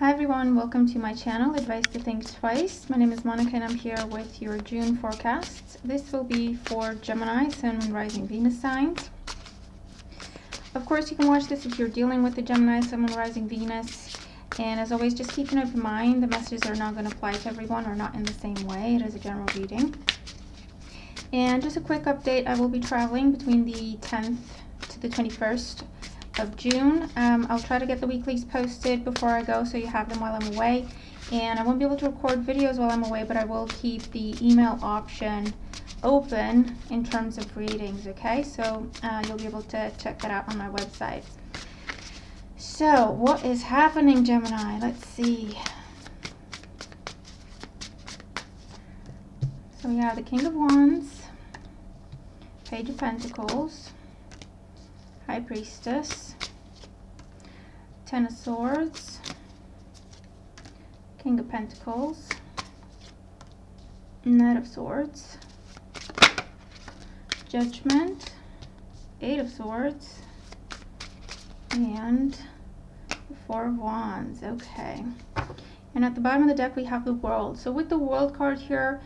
Hi everyone, welcome to my channel, Advice to Think Twice. My name is Monica and I'm here with your June forecast. This will be for Gemini, Sun, Moon, Rising, Venus signs. Of course, you can watch this if you're dealing with the Gemini, Sun, Moon, Rising, Venus. And as always, just keep in mind, the messages are not going to apply to everyone or not in the same way. It is a general reading. And just a quick update, I will be traveling between the 10th to the 21st of June. I'll try to get the weeklies posted before I go so you have them while I'm away. And I won't be able to record videos while I'm away, but I will keep the email option open in terms of readings, okay? So you'll be able to check that out on my website. So what is happening, Gemini? Let's see. So we have the King of Wands, Page of Pentacles, High Priestess, Ten of Swords, King of Pentacles, Knight of Swords, Judgment, Eight of Swords, and the Four of Wands. Okay. And at the bottom of the deck we have the World. So with the World card here,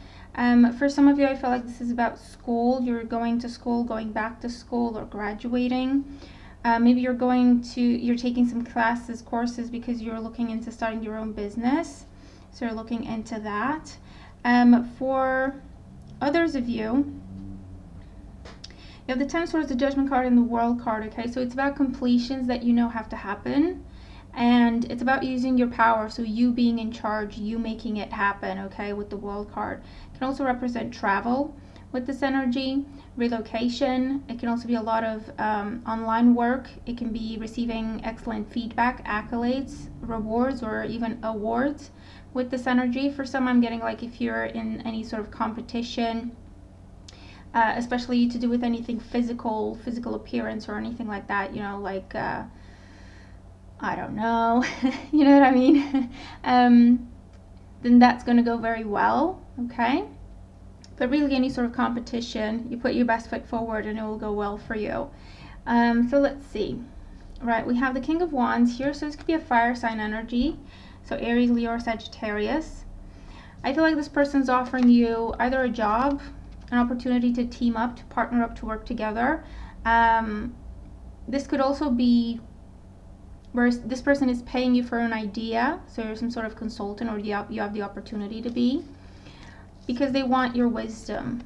for some of you, I feel like this is about school. You're going to school, going back to school, or graduating. Maybe you're taking some classes, courses, because you're looking into starting your own business. So you're looking into that. For others of you, you have the Ten of Swords, the Judgment card, and the World card, okay? So it's about completions that you know have to happen. And it's about using your power, so you being in charge, you making it happen, okay, with the World card. It can also represent travel with this energy, relocation. It can also be a lot of online work. It can be receiving excellent feedback, accolades, rewards, or even awards with this energy. For some, I'm getting like if you're in any sort of competition, especially to do with anything physical appearance or anything like that, you know, like I don't know, you know what I mean? Then that's going to go very well, okay? But really any sort of competition, you put your best foot forward and it will go well for you. So let's see. Right, we have the King of Wands here, so this could be a fire sign energy. So Aries, Leo, or Sagittarius. I feel like this person's offering you either a job, an opportunity to team up, to partner up, to work together. This could also be where this person is paying you for an idea, so you're some sort of consultant, or you have the opportunity to be, because they want your wisdom.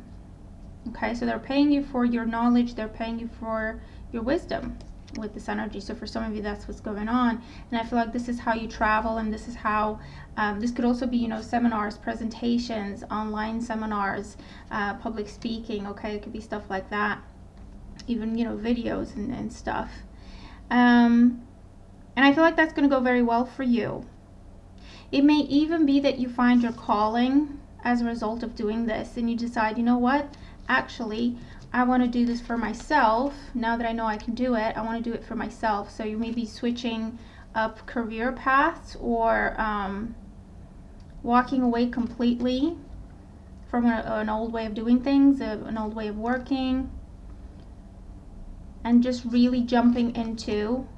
Okay, so they're paying you for your knowledge, they're paying you for your wisdom with this energy. So for some of you, that's what's going on. And I feel like this is how you travel, and this is how, this could also be, you know, seminars, presentations, online seminars, public speaking, okay, it could be stuff like that, even, you know, videos and stuff. And I feel like that's going to go very well for you. It may even be that you find your calling as a result of doing this, and you decide, you know what, actually, I want to do this for myself. Now that I know I can do it, I want to do it for myself. So you may be switching up career paths, or walking away completely from an old way of doing things, an old way of working, and just really jumping into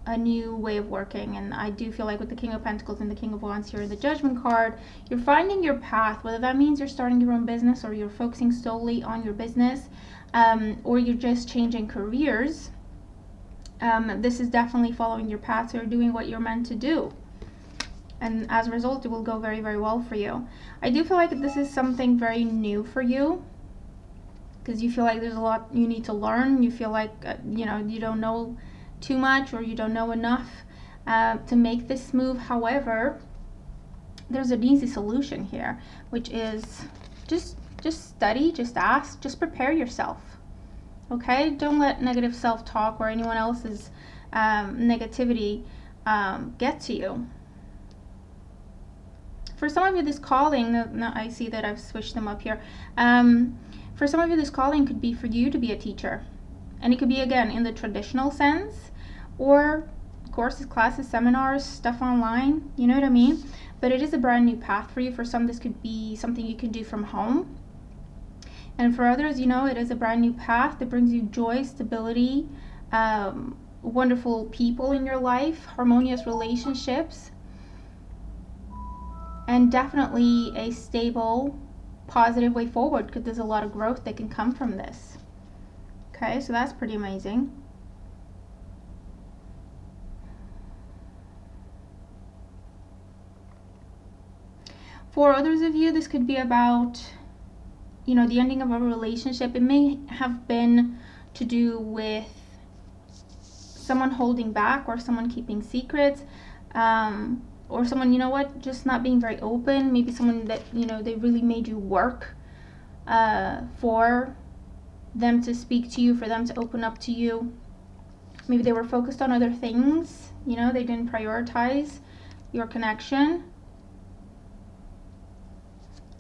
a new way of working. And I do feel like with the King of Pentacles and the King of Wands here, the Judgment card, you're finding your path, whether that means you're starting your own business, or you're focusing solely on your business, or you're just changing careers. This is definitely following your path, so you're doing what you're meant to do, and as a result, it will go very, very well for you. I do feel like this is something very new for you, because you feel like there's a lot you need to learn. You feel like you know, you don't know too much, or you don't know enough to make this move. However, there's an easy solution here, which is just study, just ask, just prepare yourself, okay? Don't let negative self-talk or anyone else's negativity get to you. For some of you, this calling, now I see that I've switched them up here. For some of you, this calling could be for you to be a teacher. And it could be, again, in the traditional sense, or courses, classes, seminars, stuff online, you know what I mean? But it is a brand new path for you. For some, this could be something you can do from home. And for others, you know, it is a brand new path that brings you joy, stability, wonderful people in your life, harmonious relationships. and definitely a stable, positive way forward, because there's a lot of growth that can come from this. Okay, so that's pretty amazing. For others of you, this could be about, the ending of a relationship. It may have been to do with someone holding back, or someone keeping secrets, or someone, just not being very open. Maybe someone that, they really made you work for them to speak to you, for them to open up to you. Maybe they were focused on other things, they didn't prioritize your connection.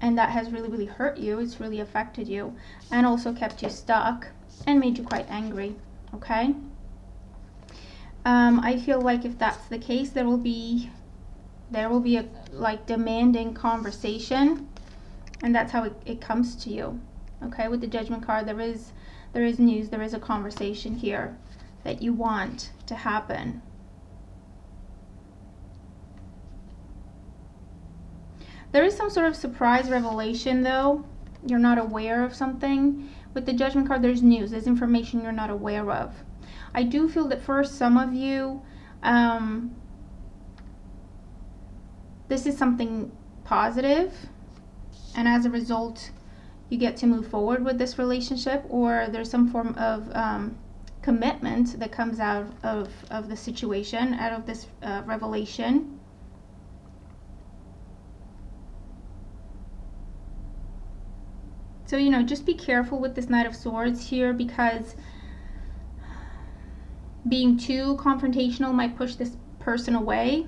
And that has really, really hurt you. It's really affected you, and also kept you stuck and made you quite angry. Okay? I feel like if that's the case, there will be a demanding conversation, and that's how it comes to you. Okay? With the Judgment card, there is news, there is a conversation here that you want to happen. There is some sort of surprise revelation, though. You're not aware of something. With the Judgment card, there's news. There's information you're not aware of. I do feel that for some of you, this is something positive, and as a result, you get to move forward with this relationship, or there's some form of commitment that comes out of the situation, out of this revelation. So, just be careful with this Knight of Swords here, because being too confrontational might push this person away,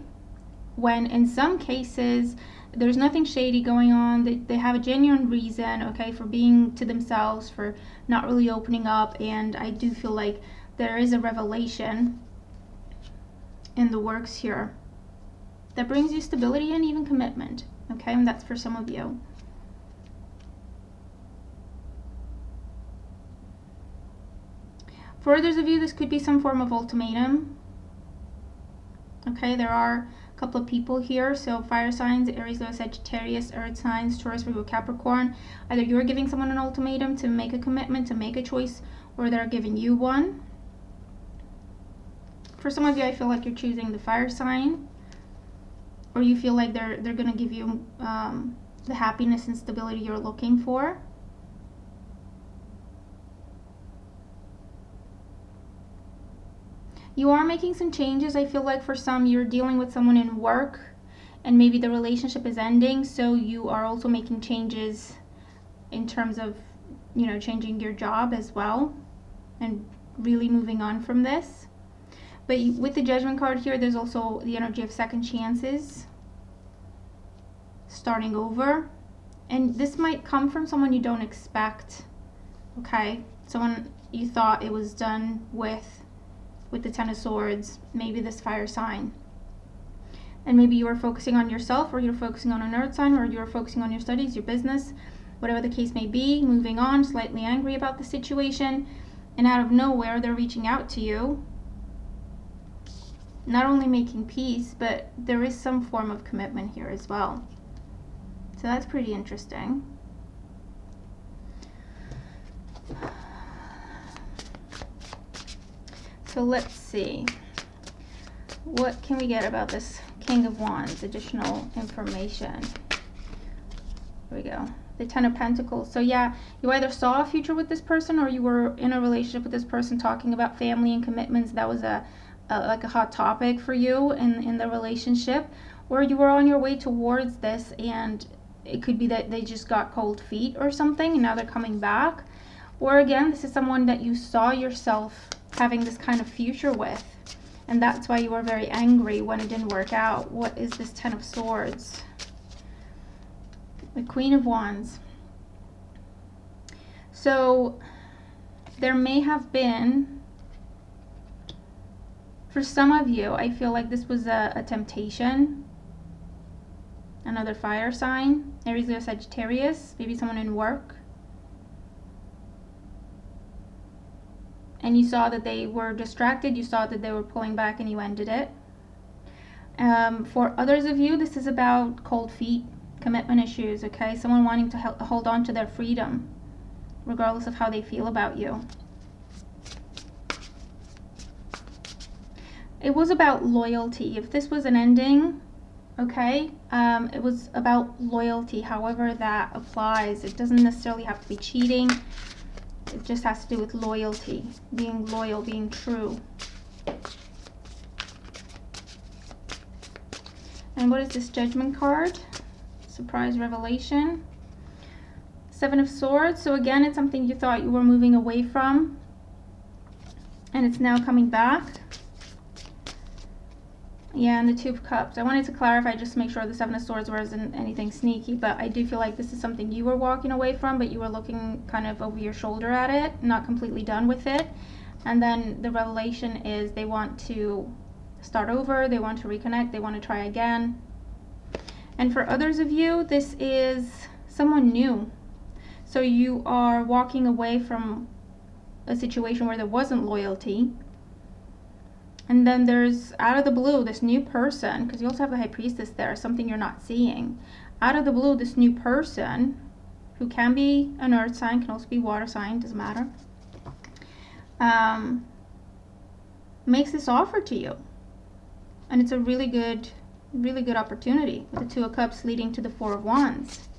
when in some cases there's nothing shady going on. They have a genuine reason, okay, for being to themselves, for not really opening up. And I do feel like there is a revelation in the works here that brings you stability and even commitment, okay? And that's for some of you. For others of you, this could be some form of ultimatum. Okay, there are a couple of people here. So fire signs, Aries, Leo, Sagittarius, earth signs, Taurus, Virgo, Capricorn. Either you're giving someone an ultimatum to make a commitment, to make a choice, or they're giving you one. For some of you, I feel like you're choosing the fire sign, or you feel like they're going to give you the happiness and stability you're looking for. You are making some changes. I feel like for some, you're dealing with someone in work, and maybe the relationship is ending, so you are also making changes in terms of, changing your job as well, and really moving on from this. But with the Judgment card here, there's also the energy of second chances, starting over. And this might come from someone you don't expect, okay? Someone you thought it was done with the Ten of Swords, maybe this fire sign. And maybe you are focusing on yourself, or you're focusing on an earth sign, or you're focusing on your studies, your business, whatever the case may be, moving on, slightly angry about the situation, and out of nowhere, they're reaching out to you. Not only making peace, but there is some form of commitment here as well. So that's pretty interesting. So let's see. What can we get about this King of Wands? Additional information. Here we go. The Ten of Pentacles. So yeah, you either saw a future with this person, or you were in a relationship with this person talking about family and commitments. That was like a hot topic for you in the relationship, or you were on your way towards this, and it could be that they just got cold feet or something, and now they're coming back. Or again, this is someone that you saw yourself having this kind of future with, and that's why you were very angry when it didn't work out. What is this Ten of Swords? The Queen of Wands. So there may have been, for some of you, I feel like this was a temptation. Another fire sign, Aries, Leo, Sagittarius, maybe someone in work. And you saw that they were distracted, you saw that they were pulling back, and you ended it. For others of you, this is about cold feet, commitment issues, okay? Someone wanting to hold on to their freedom, regardless of how they feel about you. It was about loyalty. If this was an ending, okay, it was about loyalty, however that applies. It doesn't necessarily have to be cheating. It just has to do with loyalty, being loyal, being true. And what is this Judgment card? Surprise revelation. Seven of Swords. So again, it's something you thought you were moving away from, and it's now coming back. Yeah, and the Two of Cups. I wanted to clarify just to make sure the Seven of Swords wasn't anything sneaky, but I do feel like this is something you were walking away from, but you were looking kind of over your shoulder at it, not completely done with it. And then the revelation is they want to start over, they want to reconnect, they want to try again. And for others of you, this is someone new. So you are walking away from a situation where there wasn't loyalty. And then there's, out of the blue, this new person, because you also have the High Priestess there, something you're not seeing. Out of the blue, this new person, who can be an earth sign, can also be water sign, doesn't matter, makes this offer to you. And it's a really good opportunity, with the Two of Cups leading to the Four of Wands.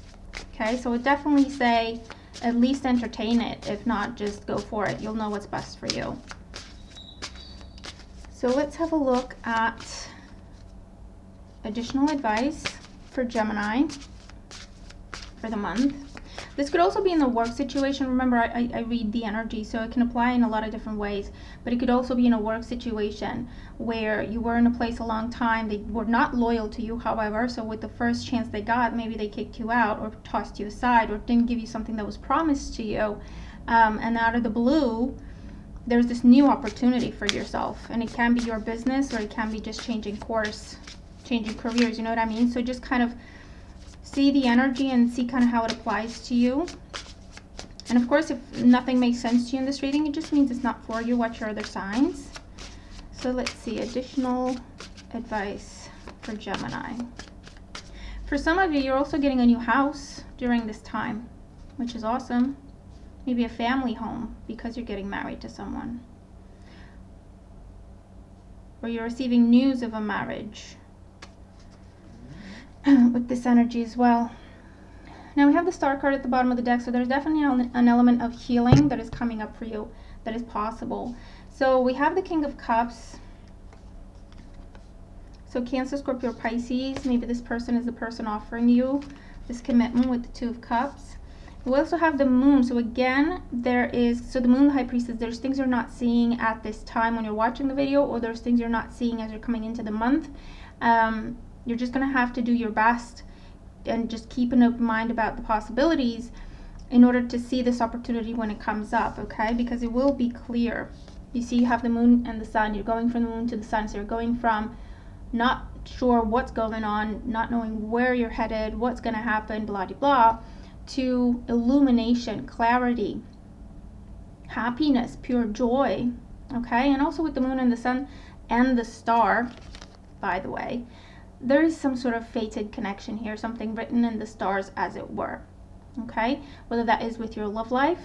Okay, so I would definitely say at least entertain it. If not, just go for it. You'll know what's best for you. So let's have a look at additional advice for Gemini for the month. This could also be in the work situation. Remember, I read the energy, so it can apply in a lot of different ways. But it could also be in a work situation where you were in a place a long time. They were not loyal to you, however. So with the first chance they got, maybe they kicked you out or tossed you aside or didn't give you something that was promised to you. And out of the blue, there's this new opportunity for yourself, and it can be your business or it can be just changing course, changing careers, you know what I mean? So just kind of see the energy and see kind of how it applies to you. And of course, if nothing makes sense to you in this reading, it just means it's not for you. Watch your other signs. So let's see, additional advice for Gemini. For some of you, you're also getting a new house during this time, which is awesome. Maybe a family home because you're getting married to someone. Or you're receiving news of a marriage with this energy as well. Now we have the Star card at the bottom of the deck, so there's definitely an element of healing that is coming up for you, that is possible. So we have the King of Cups. So Cancer, Scorpio, Pisces, maybe this person is the person offering you this commitment with the Two of Cups. We also have the Moon. So again, so the Moon, the High Priestess, there's things you're not seeing at this time when you're watching the video, or there's things you're not seeing as you're coming into the month. You're just going to have to do your best and just keep an open mind about the possibilities in order to see this opportunity when it comes up, okay? Because it will be clear. You see, you have the Moon and the Sun. You're going from the Moon to the Sun. So you're going from not sure what's going on, not knowing where you're headed, what's going to happen, blah, blah, blah, to illumination, clarity, happiness, pure joy, okay? And also with the Moon and the Sun and the Star, by the way, there is some sort of fated connection here, something written in the stars, as it were, okay? Whether that is with your love life,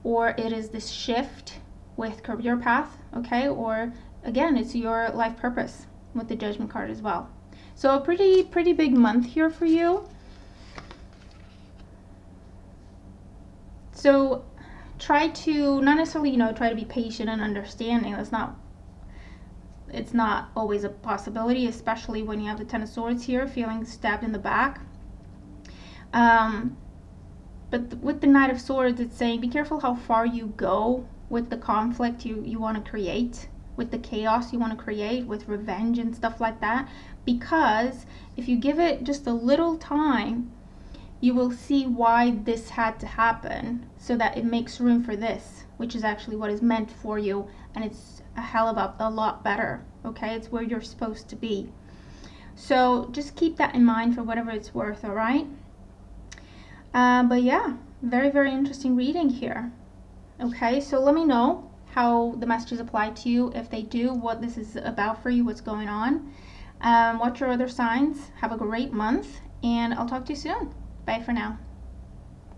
or it is this shift with career path, okay? Or again, it's your life purpose with the Judgment card as well. So a pretty big month here for you. So try to not necessarily, try to be patient and understanding. It's not always a possibility, especially when you have the Ten of Swords here, feeling stabbed in the back. But with the Knight of Swords, it's saying be careful how far you go with the conflict you want to create, with the chaos you want to create, with revenge and stuff like that. Because if you give it just a little time, you will see why this had to happen, so that it makes room for this, which is actually what is meant for you, and it's a hell of a lot better, okay? It's where you're supposed to be. So just keep that in mind for whatever it's worth, all right? But yeah, very interesting reading here. Okay, so let me know how the messages apply to you, if they do, what this is about for you, what's going on. Watch your other signs. Have a great month, and I'll talk to you soon. Bye for now.